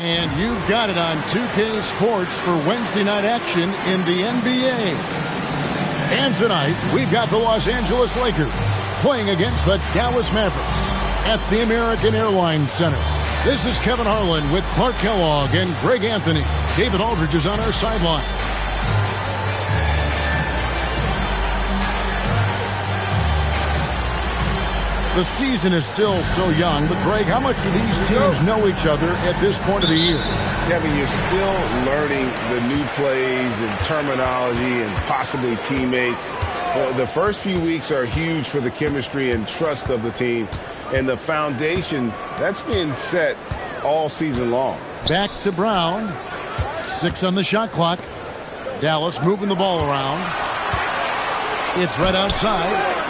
And you've got it on 2K Sports for Wednesday night action in the NBA. And tonight, we've got the Los Angeles Lakers playing against the Dallas Mavericks at the American Airlines Center. This is Kevin Harlan with Clark Kellogg and Greg Anthony. David Aldridge is on our sideline. The season is still so young, but Greg, how much do these teams know each other at this point of the year? Kevin, you're still learning the new plays and terminology and possibly teammates. The first few weeks are huge for the chemistry and trust of the team. And the foundation, that's been set all season long. Back to Brown. 6 on the shot clock. Dallas moving the ball around. It's right outside.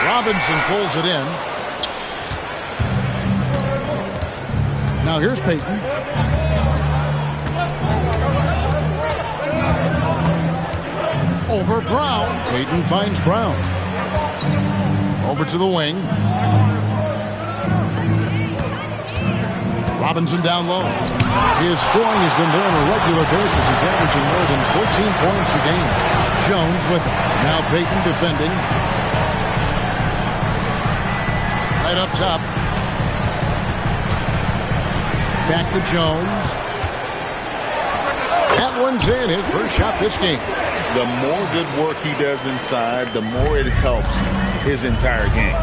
Robinson pulls it in. Now here's Payton. Over Brown. Payton finds Brown. Over to the wing. Robinson down low. His scoring has been there on a regular basis. He's averaging more than 14 points a game. Jones with him. Now Payton defending. Right up top. Back to Jones. That one's in. His first shot this game. The more good work he does inside, the more it helps his entire game.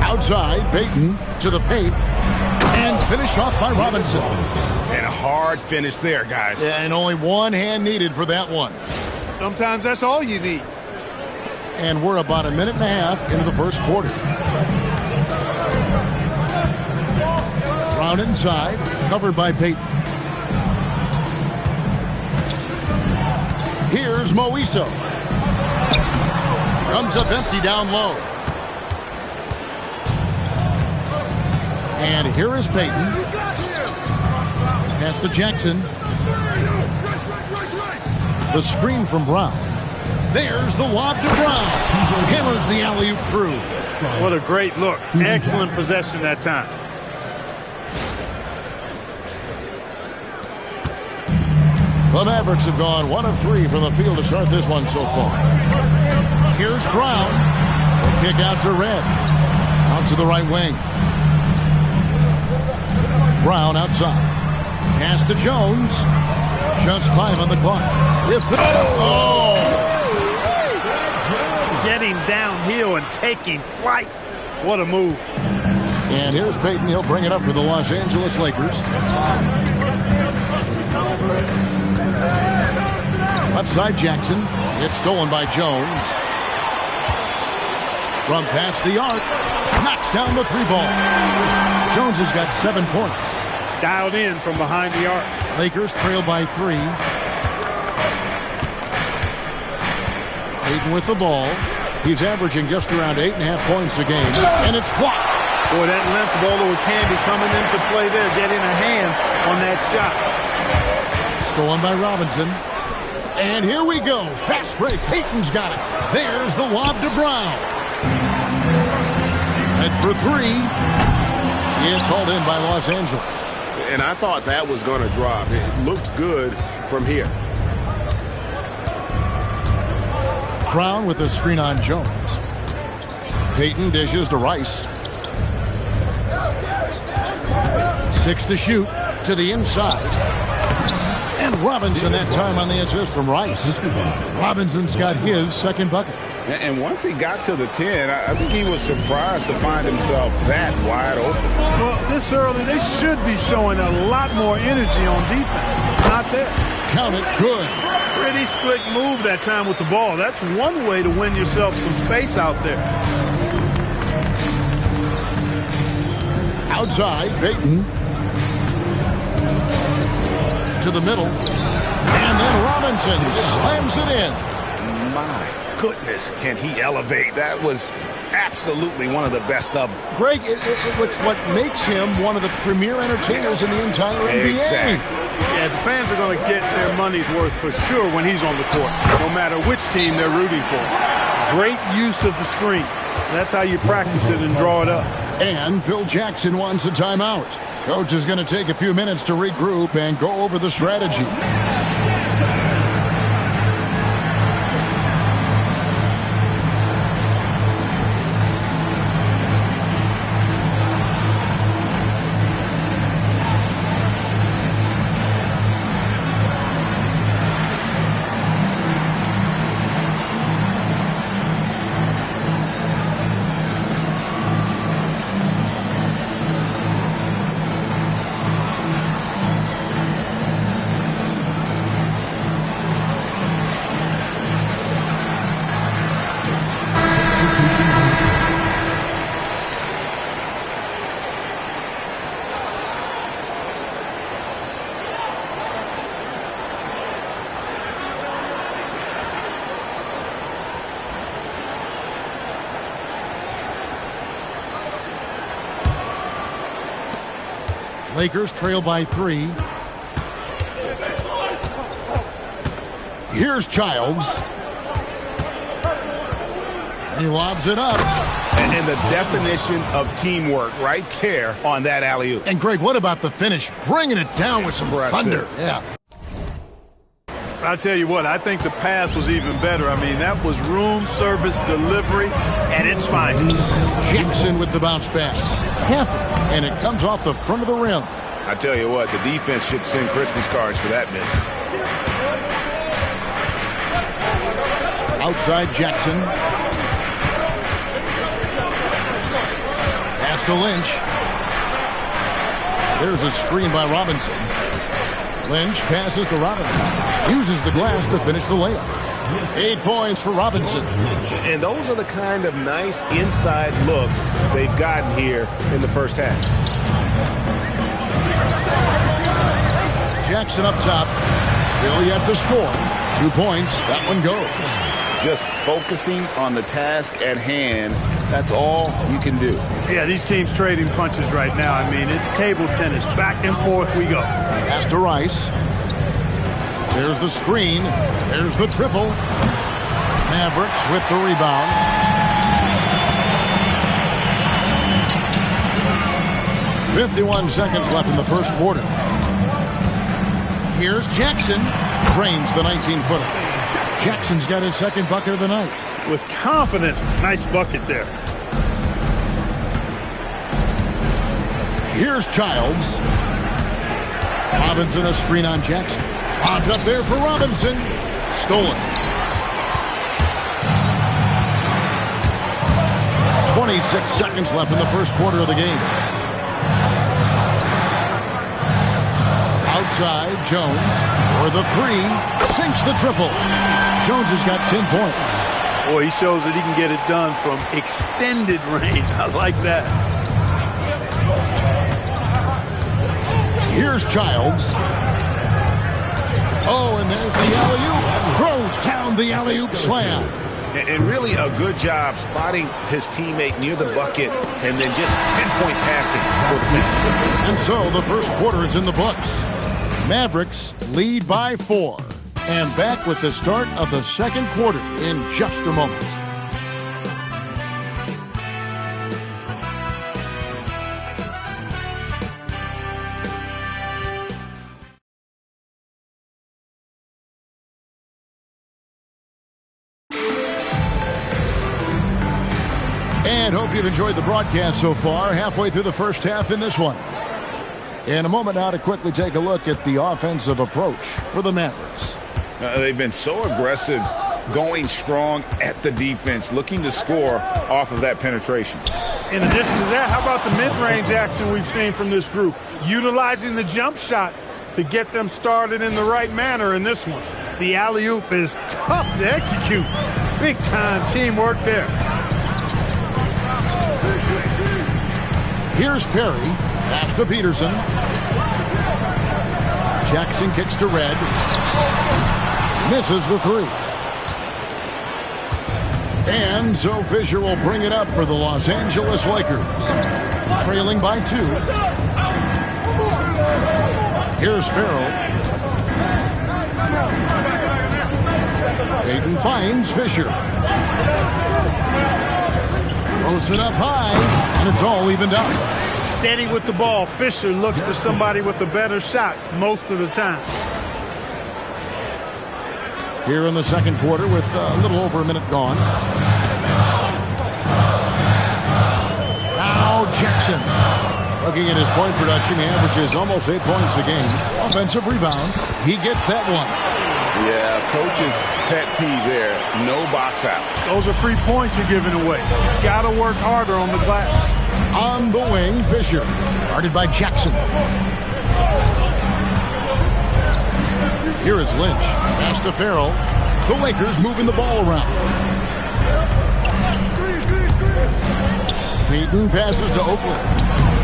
Outside, Payton to the paint. And finished off by Robinson. And a hard finish there, guys. And only one hand needed for that one. Sometimes that's all you need. And we're about a minute and a half into the first quarter. Brown inside, covered by Payton. Here's Moiso. Comes up empty down low. And here is Payton. Pass to Jackson. The screen from Brown. There's the lob to Brown. Hammers the alley-oop through. What a great look. Excellent possession that time. The Mavericks have gone 1 of 3 from the field to start this one so far. Here's Brown. The kick out to Red. Out to the right wing. Brown outside. Pass to Jones. Just 5 on the clock. With the... Getting downhill and taking flight. What a move. And here's Payton. He'll bring it up for the Los Angeles Lakers. Left side Jackson. It's stolen by Jones. From past the arc. Knocks down the 3-ball. Jones has got 7 points. Dialed in from behind the arc. Lakers trail by 3. Payton with the ball. He's averaging just around 8.5 points a game. And it's blocked. Boy, that length ball with Candy coming into play there, getting a hand on that shot. Stolen by Robinson. And here we go. Fast break. Payton's got it. There's the lob to Brown. And for 3. It's hauled in by Los Angeles. And I thought that was going to drop. It looked good from here. Brown with the screen on Jones. Payton dishes to Rice. 6 to shoot to the inside. And Robinson that time on the assist from Rice. Robinson's got his second bucket. And once he got to the 10, I think he was surprised to find himself that wide open. Well, this early, they should be showing a lot more energy on defense. Not there. Count it good. Pretty slick move that time with the ball. That's one way to win yourself some space out there. Outside, Payton. To the middle. And then Robinson slams it in. My goodness, can he elevate? That was absolutely one of the best of them. Greg, it's what makes him one of the premier entertainers in the entire NBA. Exactly. Yeah, the fans are going to get their money's worth for sure when he's on the court, no matter which team they're rooting for. Great use of the screen. That's how you practice it and draw it up. And Phil Jackson wants a timeout. Coach is going to take a few minutes to regroup and go over the strategy. Lakers trail by 3. Here's Childs. He lobs it up. And the definition of teamwork right there on that alley-oop. And Greg, what about the finish? Bringing it down with some thunder. Yeah. I'll tell you what, I think the pass was even better. I mean, that was room service delivery at its finest. Jackson with the bounce pass. Careful. And it comes off the front of the rim. I tell you what, the defense should send Christmas cards for that miss. Outside Jackson. Pass to Lynch. There's a screen by Robinson. Lynch passes to Robinson. Uses the glass to finish the layup. 8 points for Robinson. And those are the kind of nice inside looks they've gotten here in the first half. Jackson up top. Still yet to score. 2 points. That one goes. Just focusing on the task at hand. That's all you can do. Yeah, these teams trading punches right now. I mean, it's table tennis. Back and forth we go. Pass to Rice. There's the screen. There's the triple. Mavericks with the rebound. .51 seconds left in the first quarter. Here's Jackson. Drains the 19-footer. Jackson's got his second bucket of the night. With confidence, nice bucket there. Here's Childs. Robinson, a screen on Jackson. Lobbed up there for Robinson. Stolen. 26 seconds left in the first quarter of the game. Outside, Jones for the 3. Sinks the triple. Jones has got 10 points. Boy, he shows that he can get it done from extended range. I like that. Here's Childs. Oh, and there's the alley-oop. Throws down the alley-oop slam. And really a good job spotting his teammate near the bucket and then just pinpoint passing for the finish. And so the first quarter is in the books. Mavericks lead by 4. And back with the start of the second quarter in just a moment. And hope you've enjoyed the broadcast so far. Halfway through the first half in this one. In a moment now to quickly take a look at the offensive approach for the Mavericks. They've been so aggressive, going strong at the defense, looking to score off of that penetration. In addition to that, how about the mid-range action we've seen from this group? Utilizing the jump shot to get them started in the right manner in this one. The alley-oop is tough to execute. Big-time teamwork there. Here's Perry. Pass to Peterson. Jackson kicks to Red. Misses the 3. And so Fisher will bring it up for the Los Angeles Lakers. Trailing by 2. Here's Farrell. Payton finds Fisher. Throws it up high, and it's all evened up. Steady with the ball. Fisher looks for somebody with a better shot most of the time. Here in the second quarter with a little over a minute gone. Now Jackson. Looking at his point production, he averages almost 8 points a game. Offensive rebound. He gets that one. Yeah, coach's pet peeve there. No box out. Those are free points you're giving away. Got to work harder on the glass. On the wing, Fisher. Guarded by Jackson. Here is Lynch. Pass to Farrell. The Lakers moving the ball around. Payton passes to Oakland.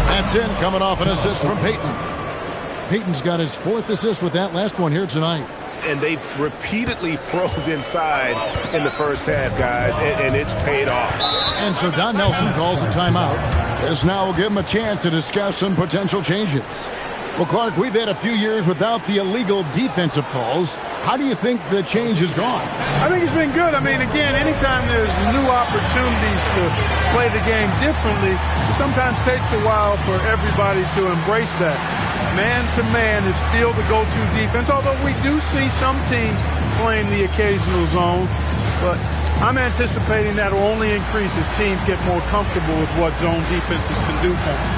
That's in, coming off an assist from Payton. Payton's got his 4th assist with that last one here tonight. And they've repeatedly probed inside in the first half, guys, and it's paid off. And so Don Nelson calls a timeout. This now will give him a chance to discuss some potential changes. Well, Clark, we've had a few years without the illegal defensive calls. How do you think the change has gone? I think it's been good. I mean, again, anytime there's new opportunities to play the game differently, it sometimes takes a while for everybody to embrace that. Man-to-man is still the go-to defense, although we do see some teams playing the occasional zone. But I'm anticipating that will only increase as teams get more comfortable with what zone defenses can do for them.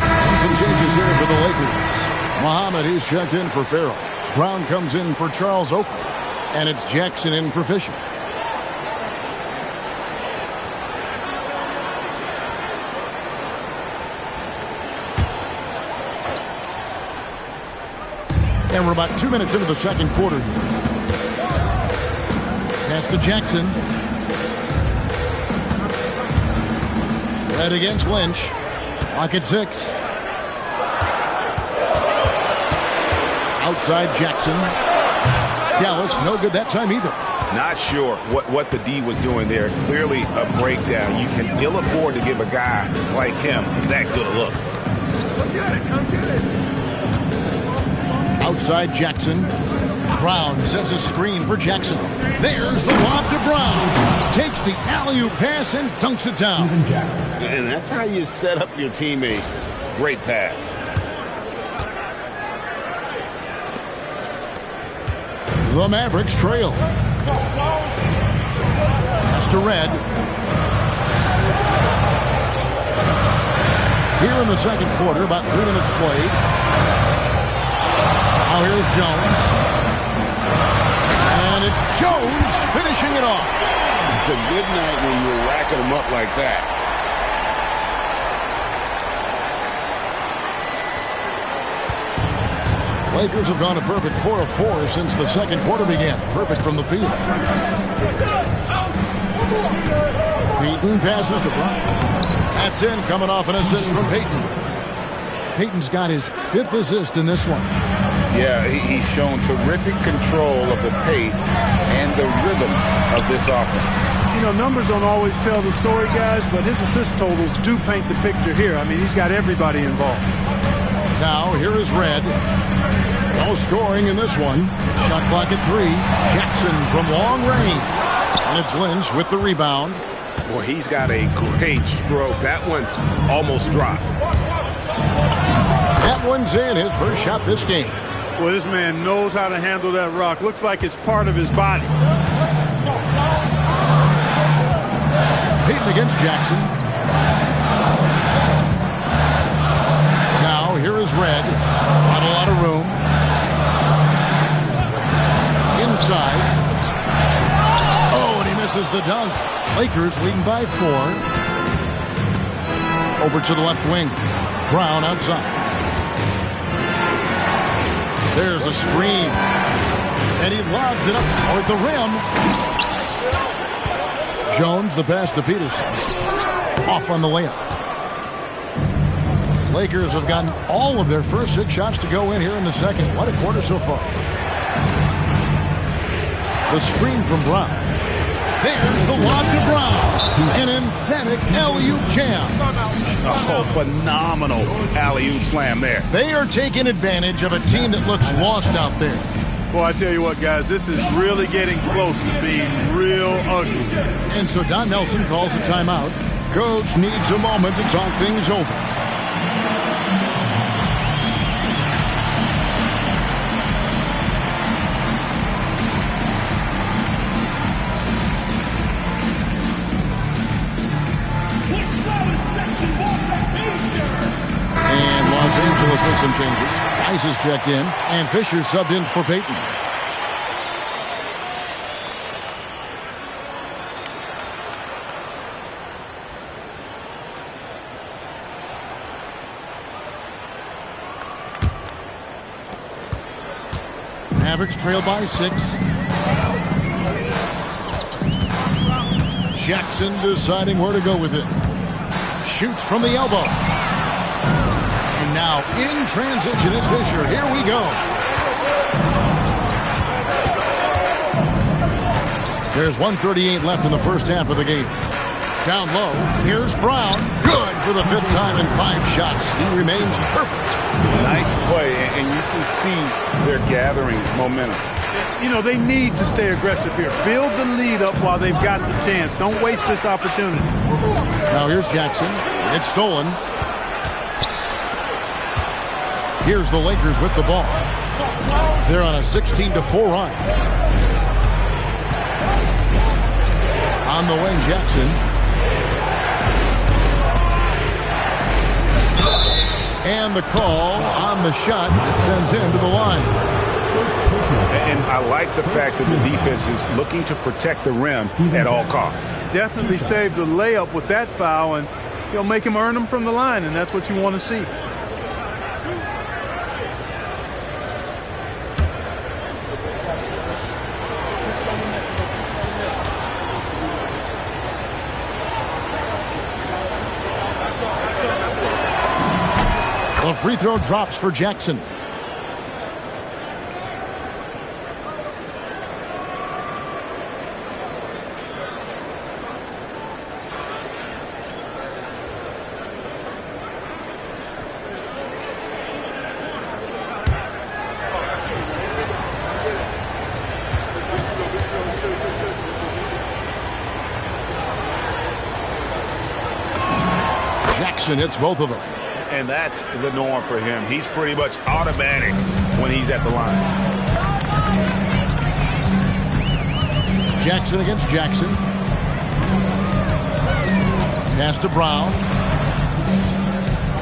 And some changes here for the Lakers. Muhammad, he's checked in for Farrell. Brown comes in for Charles Oakley. And it's Jackson in for Fisher. And we're about 2 minutes into the second quarter here. Pass to Jackson. Red against Lynch. Lock at 6. Outside Jackson. Dallas, no good that time either. Not sure what the D was doing there. Clearly a breakdown. You can ill afford to give a guy like him that good a look. Come get it. Outside Jackson. Brown sets a screen for Jackson. There's the lob to Brown. Takes the alley-oop pass and dunks it down. And that's how you set up your teammates. Great pass. The Mavericks trail. Pass to Red. Here in the second quarter, about 3 minutes played. Now here's Jones. And it's Jones finishing it off. It's a good night when you're racking them up like that. Lakers have gone a perfect 4 of 4 since the second quarter began. Perfect from the field. Payton passes to Brown. That's in, coming off an assist from Payton. Payton's got his 5th assist in this one. Yeah, he's shown terrific control of the pace and the rhythm of this offense. You know, numbers don't always tell the story, guys, but his assist totals do paint the picture here. I mean, he's got everybody involved. Now, here is Red. No scoring in this one. Shot clock at 3. Jackson from long range. And it's Lynch with the rebound. Well, he's got a great stroke. That one almost dropped. That one's in, his first shot this game. Well, this man knows how to handle that rock. Looks like it's part of his body. Payton against Jackson. Now, here is Red. Not a lot of room. Inside. Oh, and he misses the dunk. Lakers leading by 4. Over to the left wing. Brown outside. There's a screen. And he lobs it up toward the rim. Jones, the pass to Peterson. Off on the layup. Lakers have gotten all of their first 6 shots to go in here in the second. What a quarter so far. The screen from Brown. There's the lob to Brown. An emphatic alley-oop jam. Oh, phenomenal alley-oop slam there. They are taking advantage of a team that looks lost out there. Well, I tell you what, guys, this is really getting close to being real ugly. And so Don Nelson calls a timeout. coach needs a moment to talk things over. And Los Angeles with some changes. Ice is checked in, and Fisher subbed in for Peyton. Mavericks trail by 6. Jackson deciding where to go with it. Shoots from the elbow. And now in transition is Fisher. Here we go. There's 1:38 left in the first half of the game. Down low, here's Brown. Good for the 5th time in 5 shots. He remains perfect. Nice play, and you can see they're gathering momentum. You know, they need to stay aggressive here. Build the lead up while they've got the chance. Don't waste this opportunity. Now here's Jackson. It's stolen. Here's the Lakers with the ball. They're on a 16-4 run. On the wing, Jackson. And the call on the shot that sends him to the line. And I like the fact that the defense is looking to protect the rim at all costs. Definitely saved the layup with that foul, and you'll make him earn them from the line, and that's what you want to see. The free throw drops for Jackson. Jackson hits both of them. And that's the norm for him. He's pretty much automatic when he's at the line. Jackson against Jackson. Pass to Brown.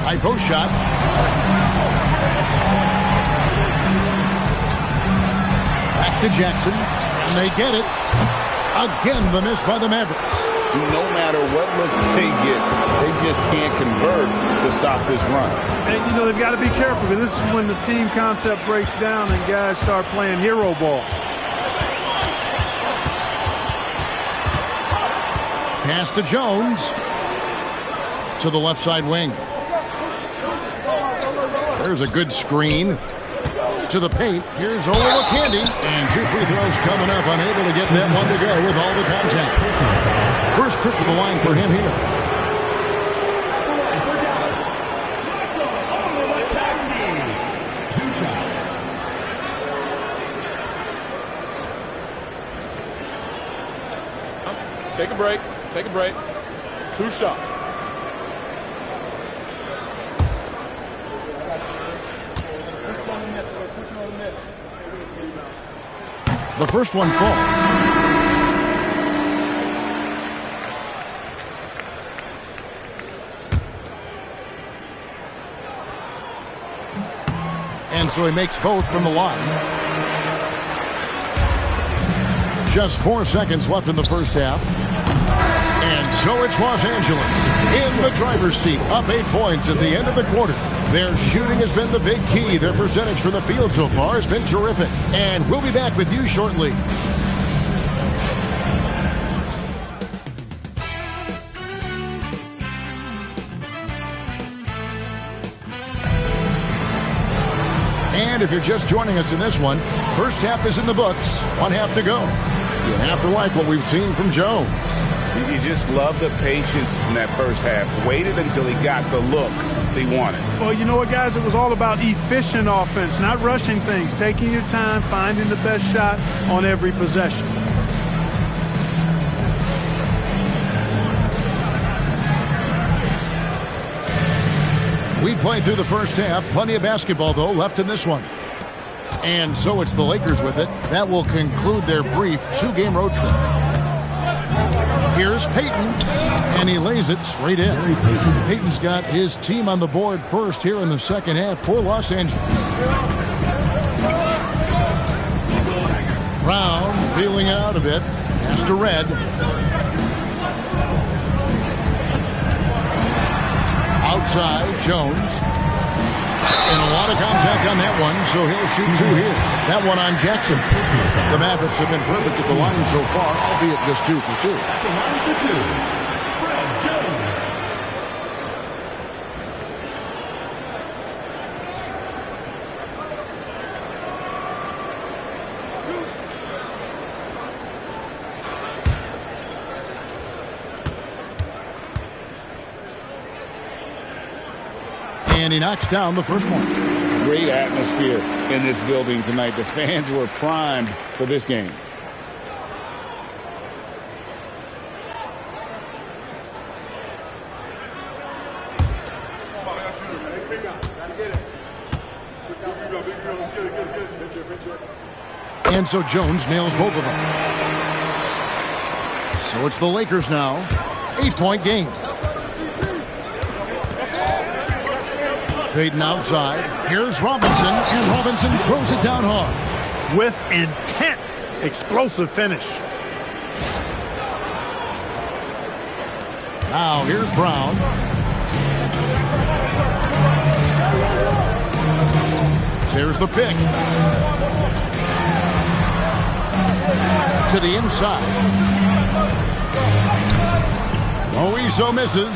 High post shot. Back to Jackson. And they get it. Again, the miss by the Mavericks. No matter what looks they get, they just can't convert to stop this run. And, you know, they've got to be careful, because this is when the team concept breaks down and guys start playing hero ball. Pass to Jones. To the left side wing. There's a good screen. To the paint. Here's Olowokandi. And 2 free throws coming up. Unable to get that one to go with all the contact. First trip to the line for him here. Take a break. Take a break. 2 shots. The first one falls. And so he makes both from the line. Just 4 seconds left in the first half. And so it's Los Angeles in the driver's seat, up 8 points at the end of the quarter. Their shooting has been the big key. Their percentage from the field so far has been terrific. And we'll be back with you shortly. And if you're just joining us in this one, first half is in the books. 1 half to go. You have to like what we've seen from Jones. You just love the patience in that first half. Waited until he got the look they wanted. Well, you know what, guys? It was all about efficient offense, not rushing things, taking your time, finding the best shot on every possession. We played through the first half. Plenty of basketball, though, left in this one. And so it's the Lakers with it. That will conclude their brief 2-game road trip. Here's Payton, and he lays it straight in. Payton's got his team on the board first here in the second half for Los Angeles. Brown feeling out a bit. Pass to Red. Outside, Jones. And a lot of contact on that one, so he'll shoot 2 here. That one on Jackson. The Mavericks have been perfect at the line so far, albeit just 2 for 2. At the line for 2, Fred Jones. And he knocks down the first one. Great atmosphere in this building tonight. The fans were primed for this game. And so Jones nails both of them. So it's the Lakers now. 8-point game. Payton outside. Here's Robinson, and Robinson throws it down hard. With intent. Explosive finish. Now here's Brown. There's the pick. To the inside. Oizo misses.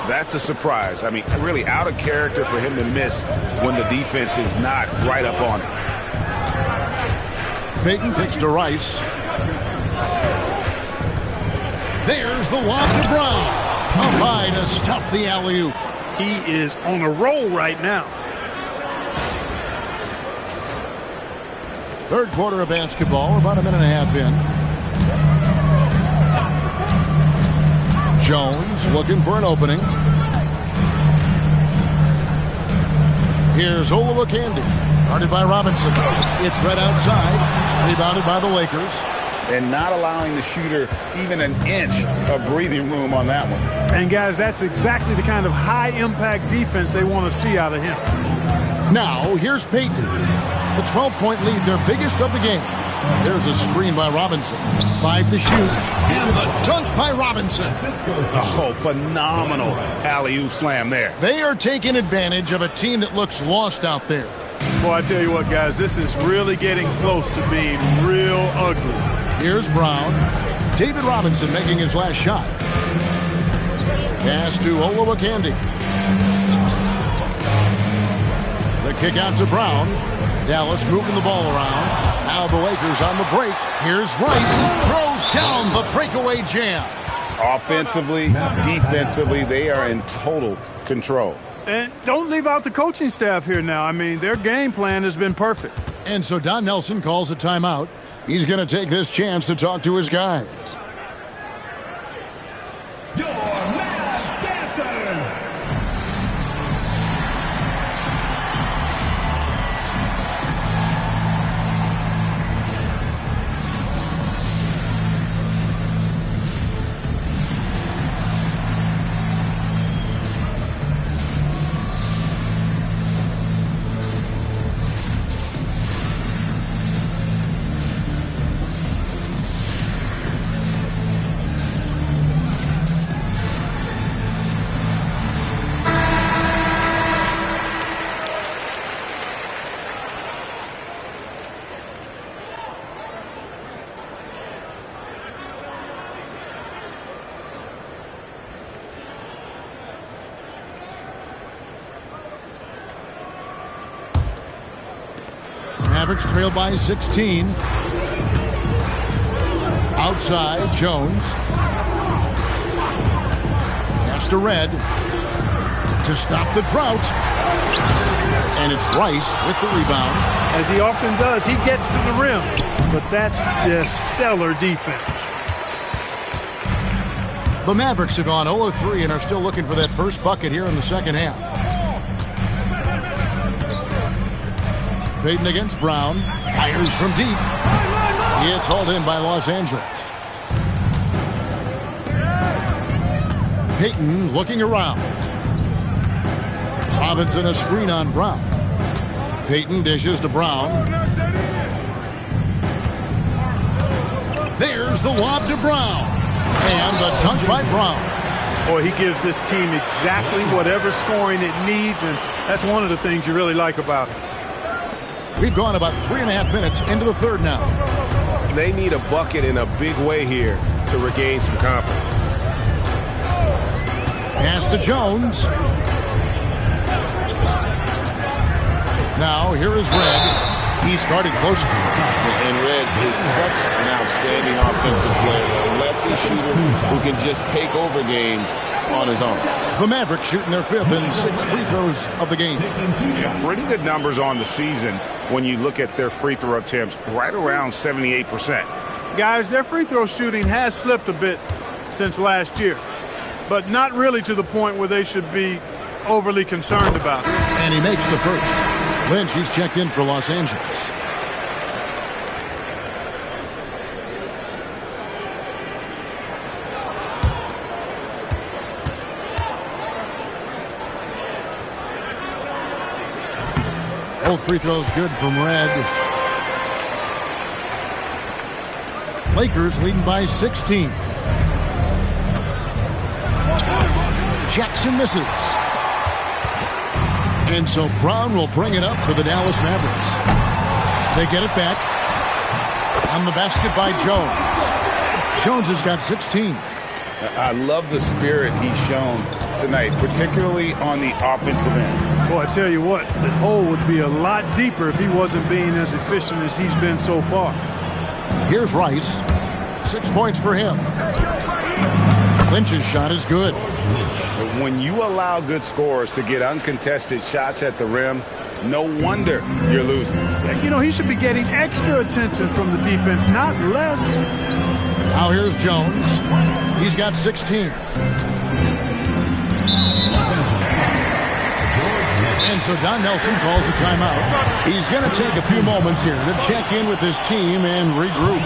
That's a surprise. I mean, really out of character for him to miss when the defense is not right up on it. Payton pitch to Rice. There's the lob to Brown. Up high to stuff the alley-oop. He is on a roll right now. Third quarter of basketball, about a minute and a half in. Jones looking for an opening. Here's Olowokandi, guarded by Robinson. It's right outside, rebounded by the Lakers. And not allowing the shooter even an inch of breathing room on that one. And guys, that's exactly the kind of high-impact defense they want to see out of him. Now, here's Payton. The 12-point lead, their biggest of the game. There's a screen by Robinson. 5 to shoot. And the dunk by Robinson. Oh, phenomenal alley-oop slam there. They are taking advantage of a team that looks lost out there. Boy, I tell you what, guys, this is really getting close to being real ugly. Here's Brown. David Robinson making his last shot. Pass to Olowokandi. The kick out to Brown. Dallas moving the ball around. Now the Lakers on the break. Here's Rice. Throws down the breakaway jam. Offensively, defensively, they are in total control. And don't leave out the coaching staff here now. I mean, their game plan has been perfect. And so Don Nelson calls a timeout. He's going to take this chance to talk to his guys. Your Mavs dancers. Mavericks trail by 16. Outside, Jones. Pass to Red. To stop the drought. And it's Rice with the rebound. As he often does, he gets to the rim. But that's just stellar defense. The Mavericks have gone 0-3 and are still looking for that first bucket here in the second half. Payton against Brown. Fires from deep. It's hauled in by Los Angeles. Payton looking around. Robinson a screen on Brown. Payton dishes to Brown. There's the lob to Brown. And the dunk by Brown. Boy, he gives this team exactly whatever scoring it needs, and that's one of the things you really like about it. We've gone about 3.5 minutes into the third now. They need a bucket in a big way here to regain some confidence. Pass to Jones. Now here is Red. He started close. And Red is such an outstanding offensive player, a lefty shooter who can just take over games on his own. The Mavericks shooting their 5th and 6th free throws of the game. Yeah, pretty good numbers on the season when you look at their free throw attempts, right around 78%. Guys, their free throw shooting has slipped a bit since last year, but not really to the point where they should be overly concerned about it. And he makes the first. Lynch, he's checked in for Los Angeles. Both free throws good from Red. Lakers leading by 16. Jackson misses. And so Brown will bring it up for the Dallas Mavericks. They get it back. On the basket by Jones. Jones has got 16. I love the spirit he's shown tonight, particularly on the offensive end. Boy, I tell you what, the hole would be a lot deeper if he wasn't being as efficient as he's been so far. Here's Rice. 6 points for him. Lynch's shot is good. When you allow good scorers to get uncontested shots at the rim, no wonder you're losing. You know, he should be getting extra attention from the defense, not less. Now here's Jones. He's got 16. And so Don Nelson calls a timeout. He's going to take a few moments here to check in with his team and regroup.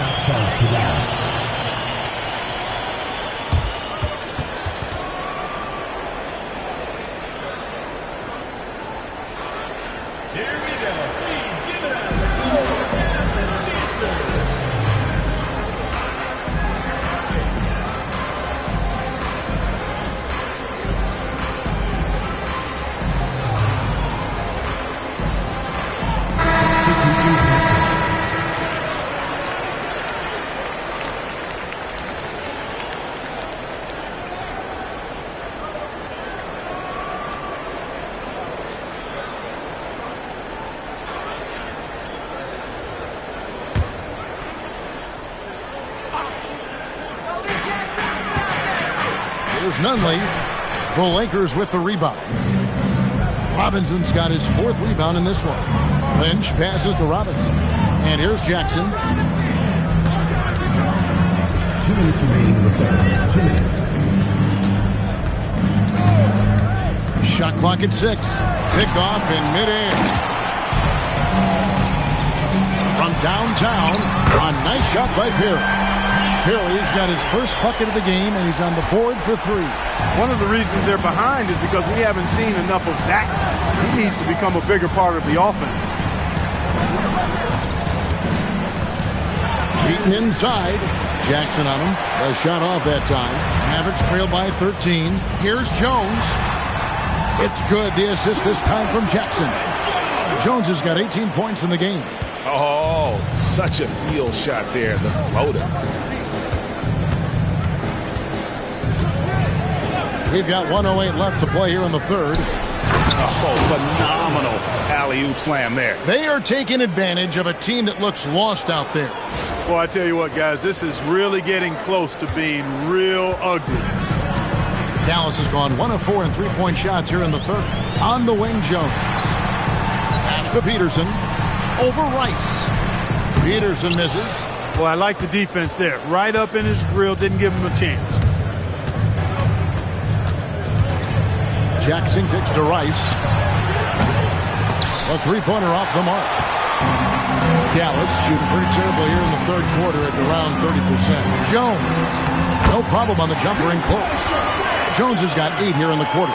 Here's Nunley. The Lakers with the rebound. Robinson's got his 4th rebound in this one. Lynch passes to Robinson. And here's Jackson. 2 minutes remaining in the third. 2 minutes. Shot clock at 6. Picked off in midair. From downtown. A nice shot by Perry. Perry's got his first bucket of the game, and he's on the board for 3. One of the reasons they're behind is because we haven't seen enough of that. He needs to become a bigger part of the offense. Beaten inside. Jackson on him. A shot off that time. Mavericks trail by 13. Here's Jones. It's good. The assist this time from Jackson. Jones has got 18 points in the game. Oh, such a field shot there. The floater. We've got 1:08 left to play here in the third. Oh, phenomenal alley-oop slam there. They are taking advantage of a team that looks lost out there. Well, I tell you what, guys, this is really getting close to being real ugly. Dallas has gone 1 of 4 in three-point shots here in the third. On the wing, Jones. Pass to Peterson. Over Rice. Peterson misses. Well, I like the defense there. Right up in his grill, didn't give him a chance. Jackson kicks to Rice. A three-pointer off the mark. Dallas shooting pretty terribly here in the third quarter at around 30%. Jones, no problem on the jumper and close. Jones has got 8 here in the quarter.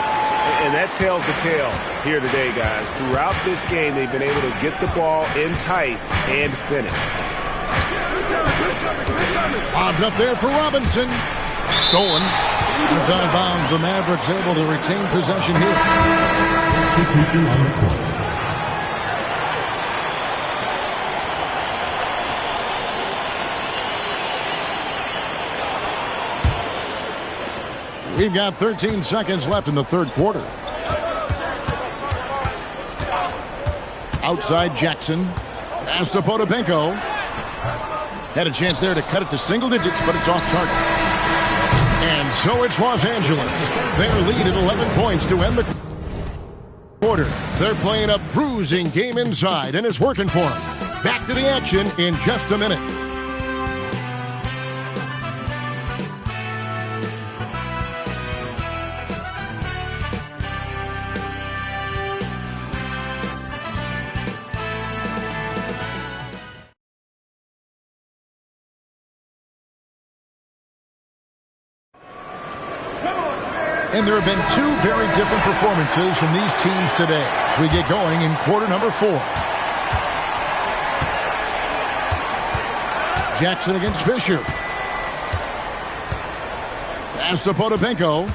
And that tells the tale here today, guys. Throughout this game, they've been able to get the ball in tight and finish. Bobbed up there for Robinson. Stolen. It's out of bounds. The Mavericks able to retain possession here. Substitution on the court. We've got 13 seconds left in the third quarter. Outside Jackson. Pass to Potapenko. Had a chance there to cut it to single digits, but it's off target. And so it's Los Angeles. Their lead at 11 points to end the quarter. They're playing a bruising game inside, and it's working for them. Back to the action in just a minute. And there have been 2 very different performances from these teams today as we get going in quarter number 4. Jackson against Fisher. Pass to Potapenko.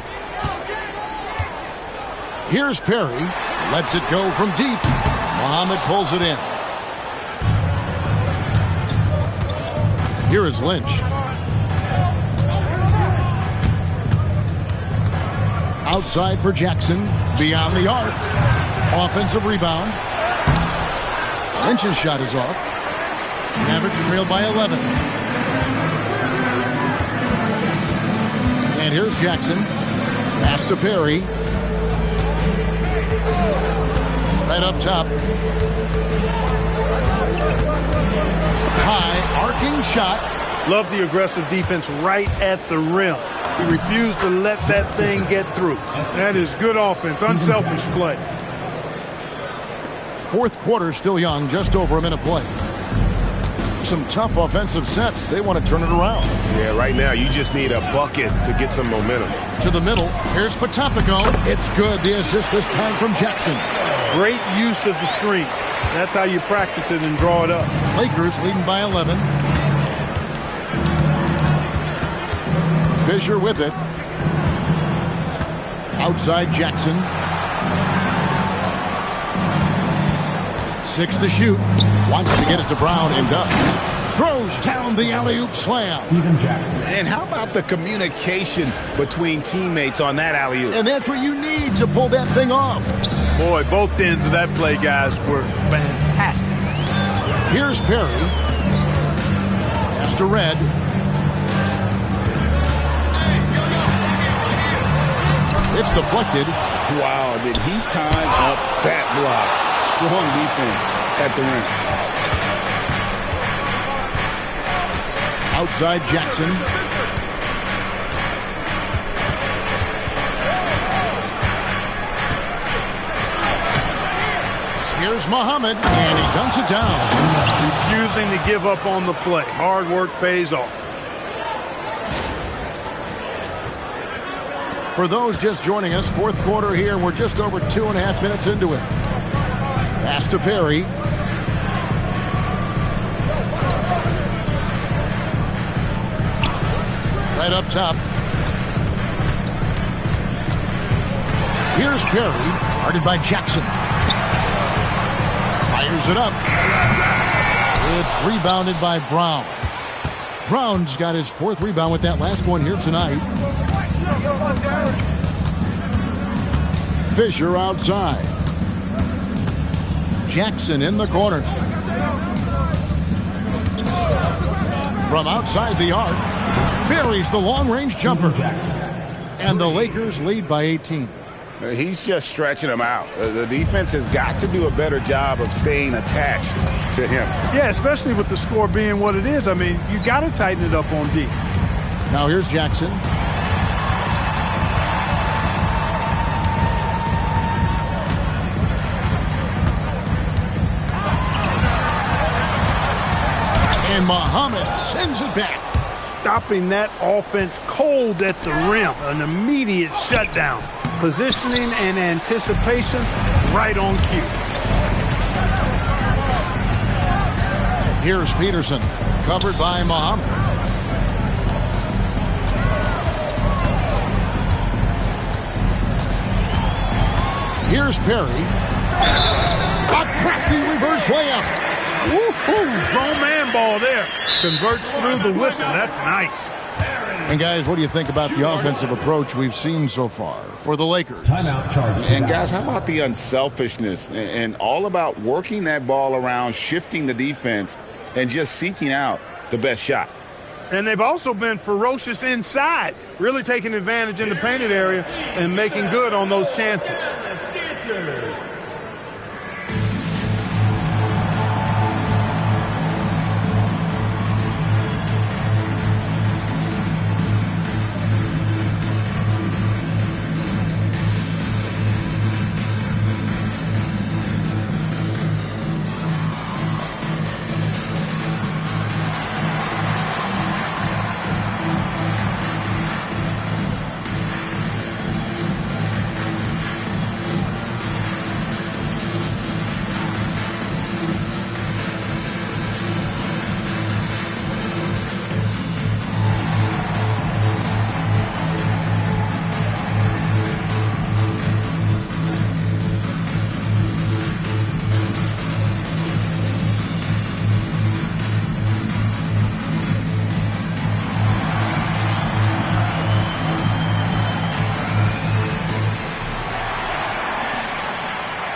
Here's Perry. Lets it go from deep. Muhammad pulls it in. Here is Lynch. Outside for Jackson. Beyond the arc. Offensive rebound. Lynch's shot is off. Mavericks trailed by 11. And here's Jackson. Pass to Perry. Right up top. High arcing shot. Love the aggressive defense right at the rim. He refused to let that thing get through. That is good offense, unselfish play. Fourth quarter still young, just over a minute play. Some tough offensive sets. They want to turn it around. Yeah, right now you just need a bucket to get some momentum. To the middle. Here's Potapenko. It's good. The assist this time from Jackson. Great use of the screen. That's how you practice it and draw it up. Lakers leading by 11. Fisher with it. Outside Jackson. 6 to shoot. Wants to get it to Brown and does. Throws down the alley-oop slam. Steven Jackson. And how about the communication between teammates on that alley-oop? And that's what you need to pull that thing off. Boy, both ends of that play, guys, were fantastic. Here's Perry. Pass to Red. It's deflected. Wow, did he time up that block? Strong defense at the rim. Outside Jackson. Here's Muhammad, and he dunks it down. Refusing to give up on the play. Hard work pays off. For those just joining us, fourth quarter here. We're just over 2.5 minutes into it. Pass to Perry. Right up top. Here's Perry, guarded by Jackson. Fires it up. It's rebounded by Brown. Brown's got his 4th rebound with that last one here tonight. Fisher outside. Jackson in the corner. From outside the arc, buries the long-range jumper. And the Lakers lead by 18. He's just stretching them out. The defense has got to do a better job of staying attached to him. Yeah, especially with the score being what it is. I mean, you got to tighten it up on D. Now here's Jackson. And Muhammad sends it back. Stopping that offense cold at the rim. An immediate shutdown. Positioning and anticipation right on cue. Here's Peterson, covered by Muhammad. Here's Perry. A crafty reverse layup. Woo-hoo! Grown man ball there. Converts through the whistle. That's nice. And guys, what do you think about the offensive approach we've seen so far for the Lakers? Timeout charge. And guys, how about the unselfishness and all about working that ball around, shifting the defense, and just seeking out the best shot. And they've also been ferocious inside, really taking advantage in the painted area and making good on those chances.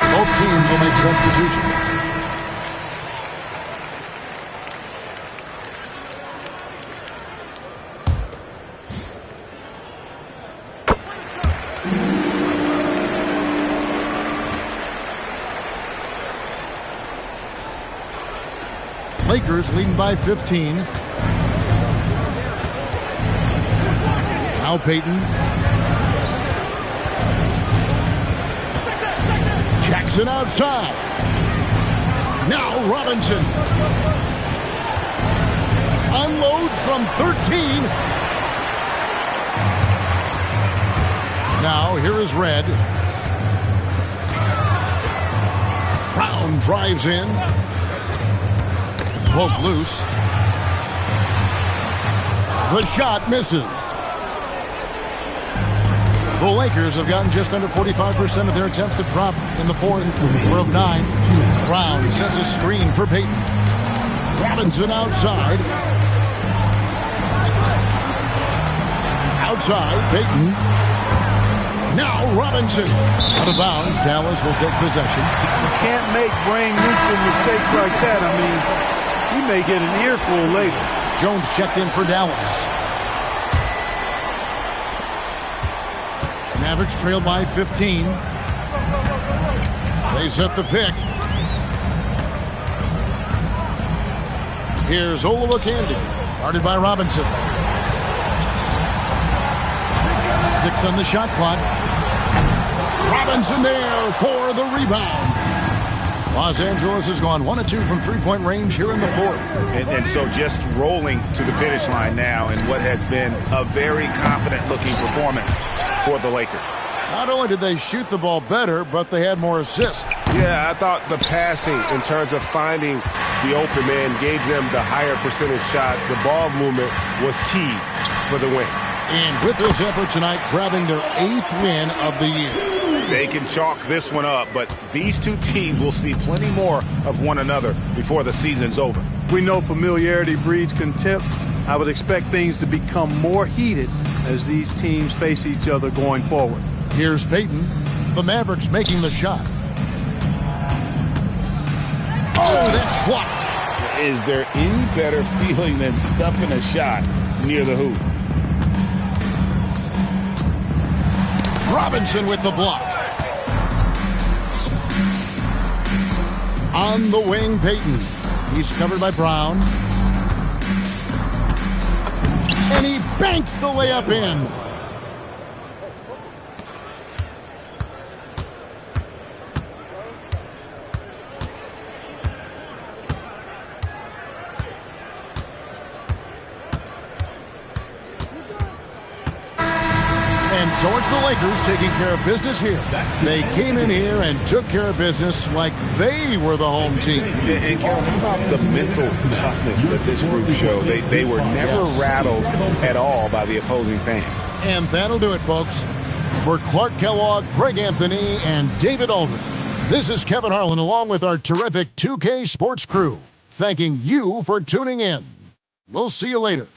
Both teams will make substitutions. Lakers leading by 15. Now Payton. Jackson outside. Now Robinson. Unloads from 13. Now here is Red. Brown drives in. Poke loose. The shot misses. The Lakers have gotten just under 45% of their attempts to drop in the fourth. We're of 9. Brown sets a screen for Payton. Robinson outside. Outside, Payton. Now Robinson. Out of bounds, Dallas will take possession. You can't make brain-neutral mistakes like that. I mean, he may get an earful later. Jones checked in for Dallas. Mavericks trail by 15. They set the pick. Here's Olowokandi, guarded by Robinson. 6 on the shot clock. Robinson there for the rebound. Los Angeles has gone 1 of 2 from three-point range here in the fourth. And so just rolling to the finish line now in what has been a very confident-looking performance for the Lakers. Not only did they shoot the ball better, but they had more assists. Yeah, I thought the passing in terms of finding the open man gave them the higher percentage shots. The ball movement was key for the win. And with this effort tonight, grabbing their 8th win of the year. They can chalk this one up, but these two teams will see plenty more of one another before the season's over. We know familiarity breeds contempt. I would expect things to become more heated as these teams face each other going forward. Here's Payton. The Mavericks making the shot. Oh, that's blocked. Is there any better feeling than stuffing a shot near the hoop? Robinson with the block. On the wing, Payton. He's covered by Brown. And he banks the layup in. And so it's the Lakers taking care of business here. They came in here and took care of business like they were the home team. And Carol, how about the mental toughness that this group showed? They were never rattled at all by the opposing fans. And that'll do it, folks. For Clark Kellogg, Greg Anthony, and David Aldridge, this is Kevin Harlan along with our terrific 2K Sports crew, thanking you for tuning in. We'll see you later.